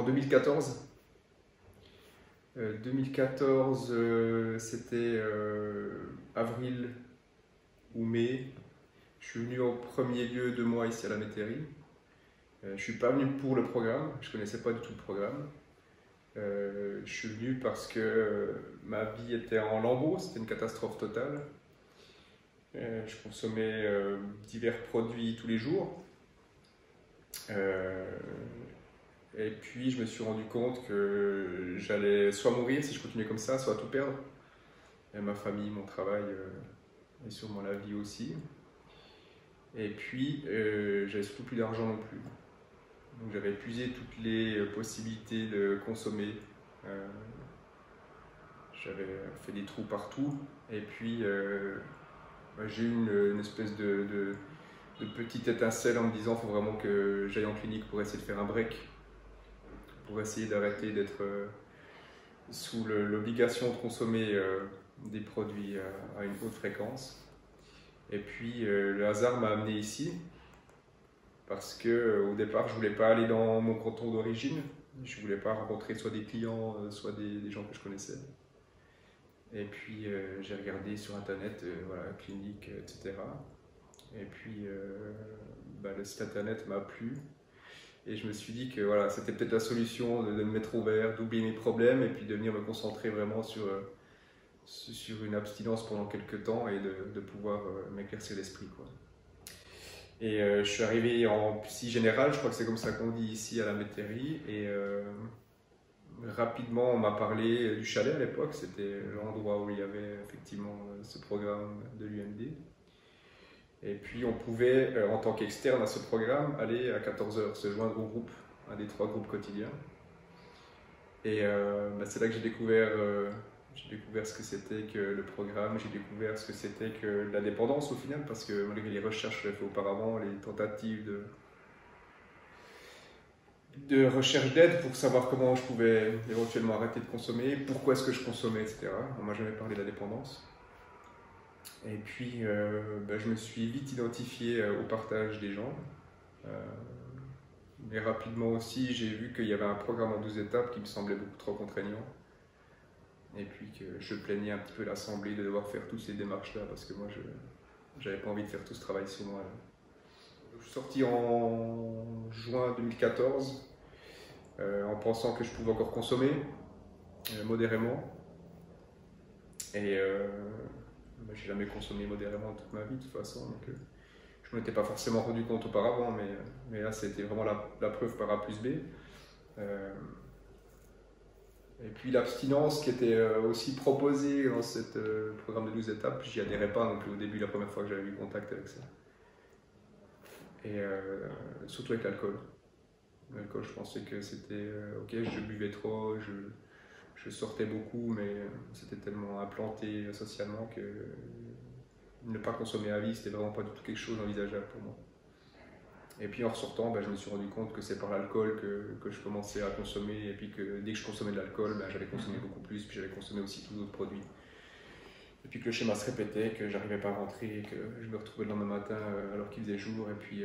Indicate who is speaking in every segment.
Speaker 1: en 2014. 2014, c'était avril ou mai. Je suis venu en premier lieu 2 mois ici à la métairie. Je ne suis pas venu pour le programme, je ne connaissais pas du tout le programme. Je suis venu parce que ma vie était en lambeaux, c'était une catastrophe totale. Je consommais divers produits tous les jours. Et puis je me suis rendu compte que j'allais soit mourir si je continuais comme ça, soit tout perdre. Et ma famille, mon travail et sûrement la vie aussi. Et puis j'avais surtout plus d'argent non plus. Donc j'avais épuisé toutes les possibilités de consommer. J'avais fait des trous partout. Et puis j'ai eu une espèce de petite étincelle en me disant qu'il faut vraiment que j'aille en clinique pour essayer de faire un break. Pour essayer d'arrêter d'être sous l'obligation de consommer des produits à une haute fréquence. Et puis le hasard m'a amené ici parce que au départ je voulais pas aller dans mon canton d'origine, je voulais pas rencontrer soit des clients, soit des gens que je connaissais. Et puis j'ai regardé sur internet, voilà, clinique, etc. Et puis le site internet m'a plu. Et je me suis dit que voilà, c'était peut-être la solution de me mettre au vert, d'oublier mes problèmes et puis de venir me concentrer vraiment sur une abstinence pendant quelques temps et de pouvoir m'éclaircir l'esprit, quoi. Et je suis arrivé en psy général, je crois que c'est comme ça qu'on dit ici à la métairie. Et rapidement, on m'a parlé du chalet à l'époque, c'était l'endroit où il y avait effectivement ce programme de l'UMD. Et puis on pouvait, en tant qu'externe à ce programme, aller à 14h, se joindre au groupe, un des 3 groupes quotidiens. Et c'est là que j'ai découvert ce que c'était que le programme, j'ai découvert ce que c'était que la dépendance au final, parce que malgré les recherches que j'avais fait auparavant, les tentatives de recherche d'aide pour savoir comment je pouvais éventuellement arrêter de consommer, pourquoi est-ce que je consommais, etc. On m'a jamais parlé de la dépendance. Et puis, je me suis vite identifié au partage des gens. Mais rapidement aussi, j'ai vu qu'il y avait un programme en 12 étapes qui me semblait beaucoup trop contraignant. Et puis que je plaignais un petit peu l'Assemblée de devoir faire toutes ces démarches-là, parce que moi, je n'avais pas envie de faire tout ce travail sur moi. Je suis sorti en juin 2014, en pensant que je pouvais encore consommer modérément. Et j'ai jamais consommé modérément toute ma vie de toute façon, donc je ne m'étais pas forcément rendu compte auparavant, mais là c'était vraiment la preuve par A plus B. Et puis l'abstinence qui était aussi proposée dans ce programme de 12 étapes, j'y adhérais pas non plus au début, la première fois que j'avais eu contact avec ça. Et surtout avec l'alcool. L'alcool, je pensais que c'était ok, je buvais trop, je sortais beaucoup, mais c'était tellement implanté socialement que ne pas consommer à vie, c'était vraiment pas du tout quelque chose d'envisageable pour moi. Et puis en ressortant, je me suis rendu compte que c'est par l'alcool que je commençais à consommer, et puis que dès que je consommais de l'alcool, j'allais consommer beaucoup plus, puis j'allais consommer aussi tous d'autres produits. Et puis que le schéma se répétait, que j'arrivais pas à rentrer, que je me retrouvais le lendemain matin alors qu'il faisait jour, et puis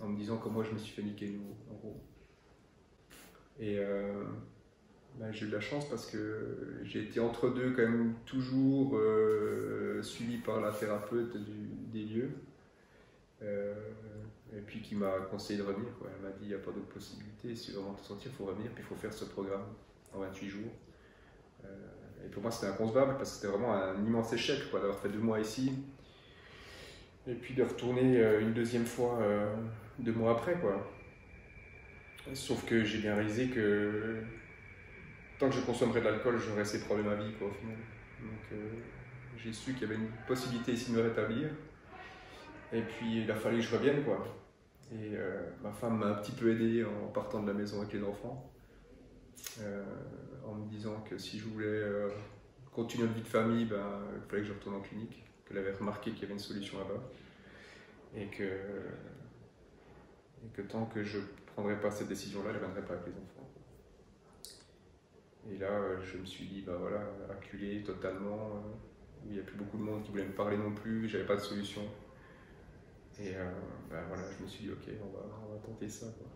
Speaker 1: en me disant que moi je me suis fait niquer, en gros. Et j'ai eu de la chance parce que j'ai été entre deux quand même toujours suivi par la thérapeute des lieux. Et puis qui m'a conseillé de revenir, quoi. Elle m'a dit il n'y a pas d'autre possibilité, si tu veux vraiment te sortir, il faut revenir, puis il faut faire ce programme en 28 jours. Et pour moi c'était inconcevable parce que c'était vraiment un immense échec, quoi, d'avoir fait 2 mois ici et puis de retourner une deuxième fois 2 mois après, quoi. Sauf que j'ai bien réalisé que tant que je consommerais de l'alcool, j'aurais ces problèmes à vie, quoi, au final. Donc j'ai su qu'il y avait une possibilité ici de me rétablir. Et puis il a fallu que je revienne, quoi. Et ma femme m'a un petit peu aidé en partant de la maison avec les enfants, en me disant que si je voulais continuer notre vie de famille, il fallait que je retourne en clinique, qu'elle avait remarqué qu'il y avait une solution là-bas, et que tant que je ne prendrais pas cette décision-là, je ne reviendrais pas avec les enfants. Et là, je me suis dit, voilà, acculé totalement, où il n'y a plus beaucoup de monde qui voulait me parler non plus, j'avais pas de solution. Et voilà, je me suis dit, ok, on va tenter ça, quoi.